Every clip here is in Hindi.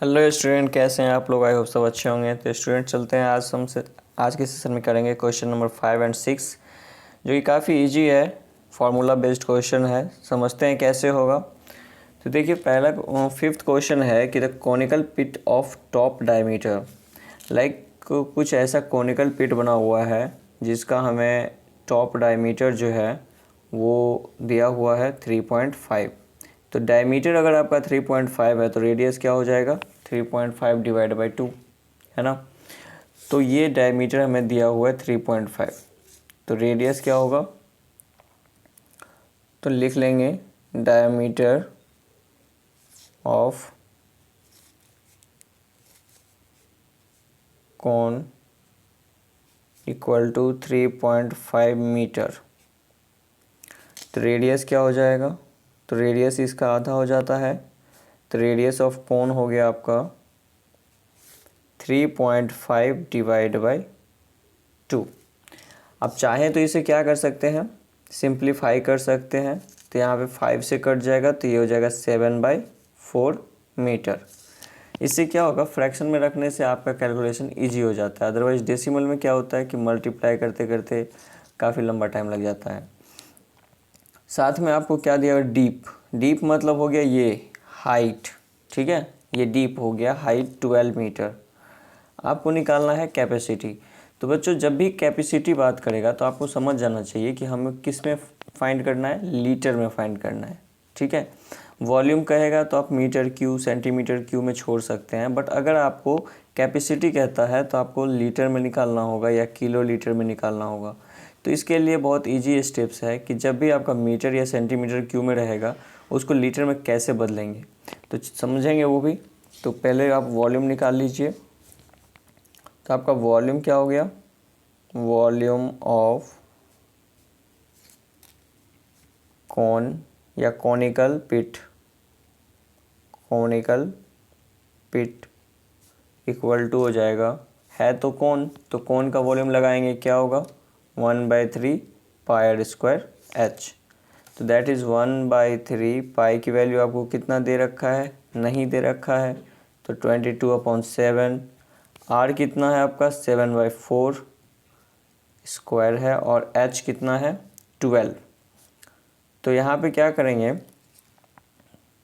हेलो स्टूडेंट, कैसे हैं आप लोग। आई होप सब अच्छे होंगे। तो स्टूडेंट चलते हैं, आज के सेशन में करेंगे क्वेश्चन नंबर 5 एंड 6, जो कि काफ़ी इजी है। फार्मूला बेस्ड क्वेश्चन है, समझते हैं कैसे होगा। तो देखिए, पहला 5th क्वेश्चन है कि the conical pit of top diameter. Like कुछ ऐसा कॉनिकल पिट बना हुआ है जिसका हमें टॉप डायमीटर जो है वो दिया हुआ है 3.5। तो डायमीटर अगर आपका 3.5 है तो रेडियस क्या हो जाएगा 3.5 डिवाइड बाई 2, है ना। तो ये डायमीटर हमें दिया हुआ है 3.5, तो रेडियस क्या होगा, तो लिख लेंगे diameter of cone equal to 3.5 metre. तो रेडियस क्या हो जाएगा, तो रेडियस इसका आधा हो जाता है। तो रेडियस ऑफ कोन हो गया आपका 3.5 डिवाइड बाई 2। अब चाहें तो इसे क्या कर सकते हैं, सिंप्लीफाई कर सकते हैं। तो यहाँ पे 5 से कट जाएगा तो ये हो जाएगा 7/4 मीटर। इससे क्या होगा, फ्रैक्शन में रखने से आपका कैलकुलेशन इजी हो जाता है। अदरवाइज डेसिमल में क्या होता है कि मल्टीप्लाई करते करते काफ़ी लंबा टाइम लग जाता है। साथ में आपको क्या दिया हुआ, डीप। डीप मतलब हो गया ये हाइट, ठीक है। ये डीप हो गया हाइट 12 मीटर। आपको निकालना है कैपेसिटी। तो बच्चों, जब भी कैपेसिटी बात करेगा तो आपको समझ जाना चाहिए कि हमें किस में फाइंड करना है, लीटर में फाइंड करना है, ठीक है। वॉल्यूम कहेगा तो आप मीटर क्यू, सेंटीमीटर क्यू में छोड़ सकते हैं, बट अगर आपको कैपेसिटी कहता है तो आपको लीटर में निकालना होगा या किलो लीटर में निकालना होगा। तो इसके लिए बहुत इजी स्टेप्स है कि जब भी आपका मीटर या सेंटीमीटर क्यू में रहेगा उसको लीटर में कैसे बदलेंगे, तो समझेंगे वो भी। तो पहले आप वॉल्यूम निकाल लीजिए। तो आपका वॉल्यूम क्या हो गया, वॉल्यूम ऑफ कॉन या conical pit, conical pit equal to हो जाएगा, है तो कौन, तो कौन का वॉल्यूम लगाएंगे, क्या होगा 1/3 पाई स्क्वायर एच। तो दैट इज़ 1/3 पाई की वैल्यू आपको कितना दे रखा है, नहीं दे रखा है, तो 22/7। आर कितना है आपका 7/4 स्क्वायर है, और एच कितना है 12। तो यहाँ पे क्या करेंगे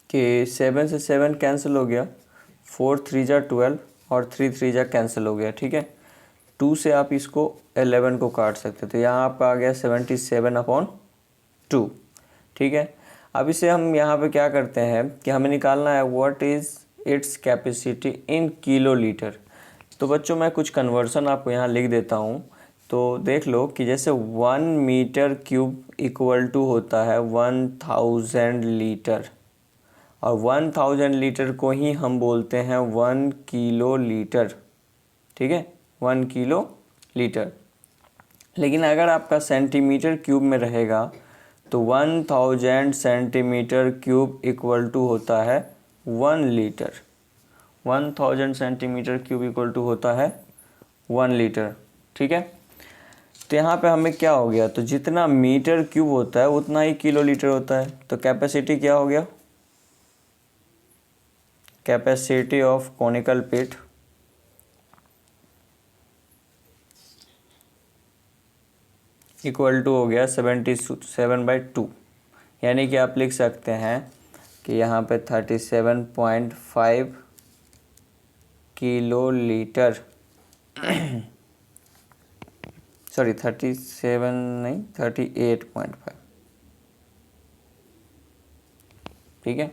कि 7 से 7 कैंसिल हो गया, 4 3 जा 12 और 3 3 जा कैंसिल हो गया, ठीक है। 2 से आप इसको 11 को काट सकते हैं, तो यहाँ आपका आ गया 77/2, ठीक है। अब इसे हम यहाँ पे क्या करते हैं कि हमें निकालना है what is its capacity in kilo litre. तो बच्चों, मैं कुछ कन्वर्सन आपको यहाँ लिख देता हूँ। तो देख लो कि जैसे 1 मीटर क्यूब इक्वल टू होता है 1000 लीटर, और 1000 लीटर को ही हम बोलते हैं 1 किलो लीटर, ठीक है, 1 किलो लीटर। लेकिन अगर आपका सेंटीमीटर क्यूब में रहेगा तो 1000 सेंटीमीटर क्यूब इक्वल टू होता है 1 litre. 1000 centimetre cube equal to होता है 1 लीटर, ठीक है। तो यहाँ पे हमें क्या हो गया, तो जितना मीटर क्यूब होता है उतना ही किलो लीटर होता है। तो कैपेसिटी क्या हो गया, capacity of conical pit equal to हो गया 77/2। यानी कि आप लिख सकते हैं कि यहाँ पे 37.5 किलो लीटर सॉरी 37 नहीं 38.5, ठीक है।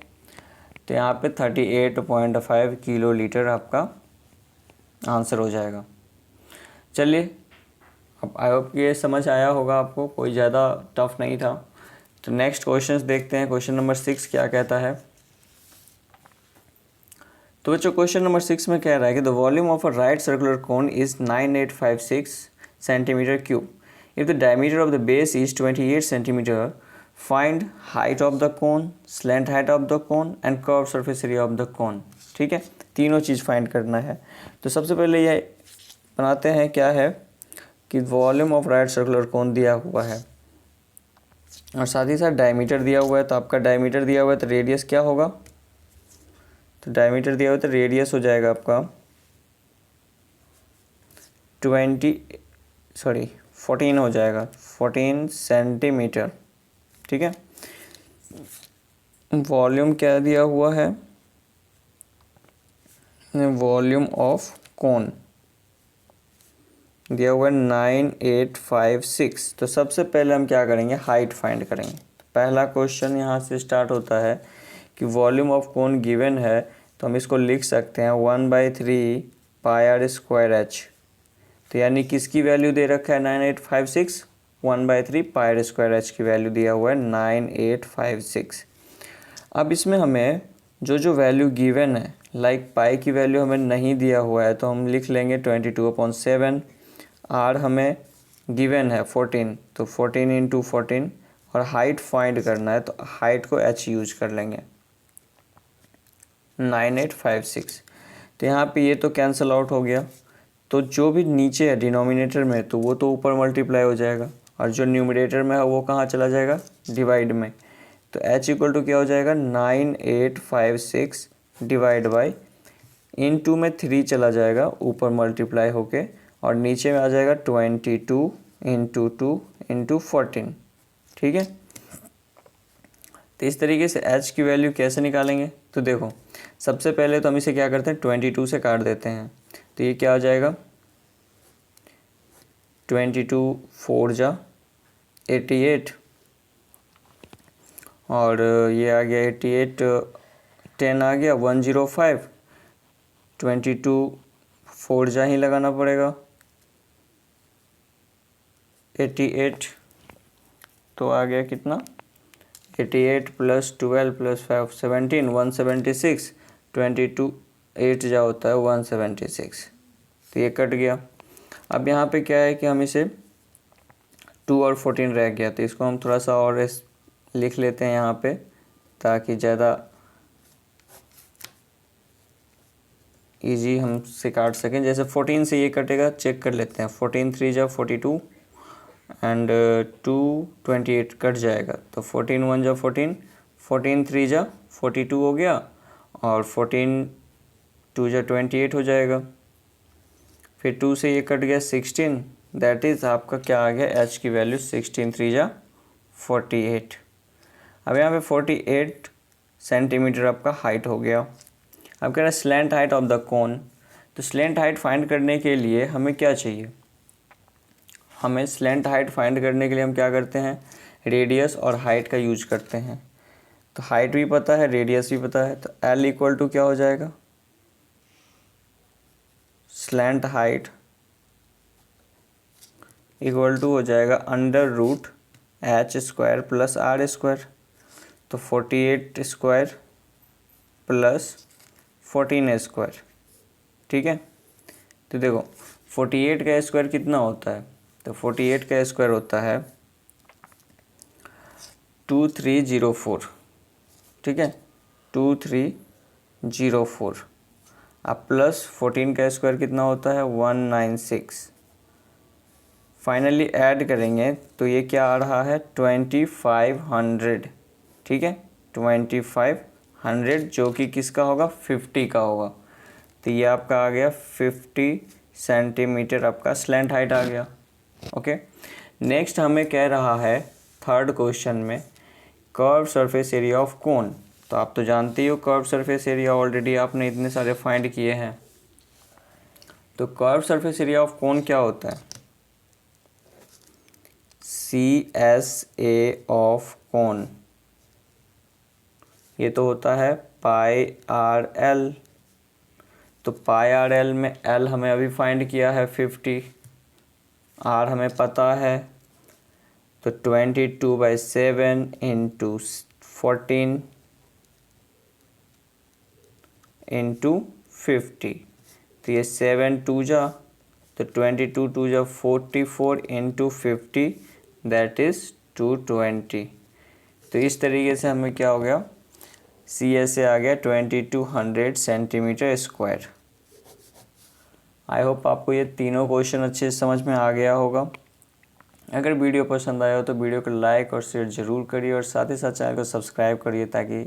तो यहाँ पे 38.5 किलो लीटर आपका आंसर हो जाएगा। चलिए, अब आई होप ये समझ आया होगा आपको, कोई ज़्यादा टफ नहीं था। तो नेक्स्ट क्वेश्चंस देखते हैं। क्वेश्चन नंबर 6 क्या कहता है। तो बच्चों, क्वेश्चन नंबर 6 में कह रहा है कि the volume of a right circular cone is 9856 centimetre cube. If the diameter of the base is 28 centimetre, find height of the cone, slant height of the cone and curve surface area of the cone, ठीक है। तीनों चीज़ फाइंड करना है। तो सबसे पहले ये बनाते हैं, क्या है कि volume of right circular cone दिया हुआ है और साथ ही साथ डायमीटर दिया हुआ है। तो आपका डायमीटर दिया हुआ है तो रेडियस क्या होगा, तो डायमीटर दिया हुआ तो रेडियस हो जाएगा आपका 14 हो जाएगा, 14 सेंटीमीटर। ठीक है। वॉल्यूम क्या दिया हुआ है, वॉल्यूम ऑफ कोन दिया हुआ है 9856। तो सबसे पहले हम क्या करेंगे, हाइट फाइंड करेंगे। तो पहला क्वेश्चन यहाँ से स्टार्ट होता है कि वॉल्यूम ऑफ कोन गिवन है, तो हम इसको लिख सकते हैं 1/3 पाई आर स्क्वायर एच। तो यानी किसकी वैल्यू दे रखा है 9856, 1/3 पाई आर स्क्वायर एच की वैल्यू दिया हुआ है 9856। अब इसमें हमें जो जो वैल्यू गिवन है, लाइक पाई की वैल्यू हमें नहीं दिया हुआ है, तो हम लिख लेंगे 22/7। आर हमें गिवन है 14, तो 14 × 14, और हाइट फाइंड करना है तो हाइट को एच यूज कर लेंगे 9856। तो यहाँ पे ये तो कैंसिल आउट हो गया, तो जो भी नीचे है डिनोमिनेटर में तो वो तो ऊपर मल्टीप्लाई हो जाएगा, और जो न्यूमरेटर में है वो कहाँ चला जाएगा, डिवाइड में। तो h = क्या हो जाएगा 9856 डिवाइड बाई, इन टू में 3 चला जाएगा ऊपर मल्टीप्लाई होके, और नीचे में आ जाएगा 22 × 2 × 14। ठीक है। तो इस तरीके से h की वैल्यू कैसे निकालेंगे, तो देखो सबसे पहले तो हम इसे क्या करते हैं 22 से काट देते हैं। तो ये क्या हो जाएगा 22 4 जा 88, और ये आ गया 88, 10 आ गया 105, 22 4 जा ही लगाना पड़ेगा 88, तो आ गया कितना 88 + 12 + 5 17, 176, 22 8 जा होता है 176। तो ये कट गया। अब यहाँ पे क्या है कि हम इसे 2 और 14 रह गया, तो इसको हम थोड़ा सा और लिख लेते हैं यहाँ पे, ताकि ज़्यादा इजी हम से काट सकें। जैसे 14 से ये कटेगा, चेक कर लेते हैं। 14 3 जा 42 एंड 2 28 कट जाएगा, तो 14 1 जा 14, 14 3 जा 42 हो गया, और 14 2 जा 28 हो जाएगा। फिर 2 से ये कट गया 16, दैट इज़ आपका क्या आ गया h की वैल्यू 16 3 जा 48। अब यहाँ पे 48 सेंटीमीटर आपका हाइट हो गया। अब कह रहा है slant height of the cone. तो स्लैंट हाइट फाइंड करने के लिए हमें क्या चाहिए, हमें स्लैंट हाइट फाइंड करने के लिए हम क्या करते हैं, रेडियस और हाइट का यूज करते हैं। तो हाइट भी पता है, रेडियस भी पता है, तो L = क्या हो जाएगा, स्लैंट हाइट = हो जाएगा √h² + r²। तो 48² + 14² ठीक है। तो देखो 48 का स्क्वायर कितना होता है, तो 48 का स्क्वायर होता है 2304। ठीक है, 2304। अब प्लस 14 का स्क्वायर कितना होता है 196। फाइनली ऐड करेंगे तो ये क्या आ रहा है 2500। ठीक है, 2500 जो कि किसका होगा 50 का होगा। तो ये आपका आ गया 50 सेंटीमीटर आपका स्लैंट हाइट आ गया। ओके, नेक्स्ट हमें कह रहा है थर्ड क्वेश्चन में curve surface area of cone. तो आप तो जानते ही हो कर्व सरफेस एरिया, ऑलरेडी आपने इतने सारे फाइंड किए हैं। तो curve surface area of cone क्या होता है, CSA ऑफ कोन, ये तो होता है πRL। तो πRL में L हमें अभी फाइंड किया है 50, R हमें पता है, तो 22/7 × 14 × 50। तो ये 7 2 जा, तो 22 2 जा 44 × 50, दैट इज़ 220। तो इस तरीके से हमें क्या हो गया, CSA आ गया 2200 सेंटीमीटर स्क्वायर। आई होप आपको ये तीनों क्वेश्चन अच्छे से समझ में आ गया होगा। अगर वीडियो पसंद आया हो तो वीडियो को लाइक और शेयर ज़रूर करिए, और साथ ही साथ चैनल को सब्सक्राइब करिए ताकि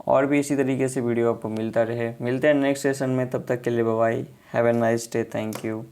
और भी इसी तरीके से वीडियो आपको मिलता रहे। मिलते हैं नेक्स्ट सेशन में, तब तक के लिए bye bye, have a nice day, thank you.